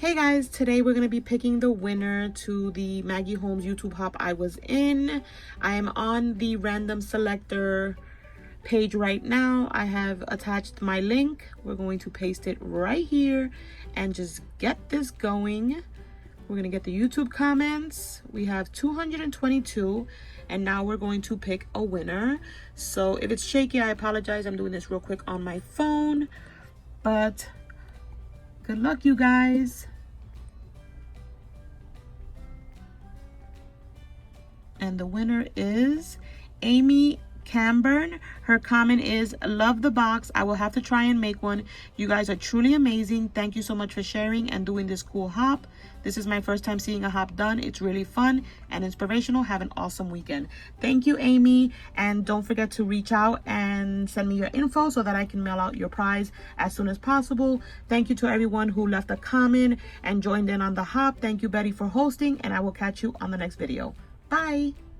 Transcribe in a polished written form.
Hey guys, today we're going to be picking the winner to the Maggie Holmes YouTube hop I was in. I am on the random selector page right now. I have attached my link. We're going to paste it right here and just get this going. We're going to get the YouTube comments. We have 222 and now we're going to pick a winner. So if it's shaky, I apologize. I'm doing this real quick on my phone, but good luck, you guys. And the winner is Amy Camburn. Her comment is, love the box. I will have to try and make one. You guys are truly amazing. Thank you so much for sharing and doing this cool hop. This is my first time seeing a hop done. It's really fun and inspirational. Have an awesome weekend. Thank you, Amy. And don't forget to reach out and send me your info so that I can mail out your prize as soon as possible. Thank you to everyone who left a comment and joined in on the hop. Thank you, Betty, for hosting, and I will catch you on the next video. Bye.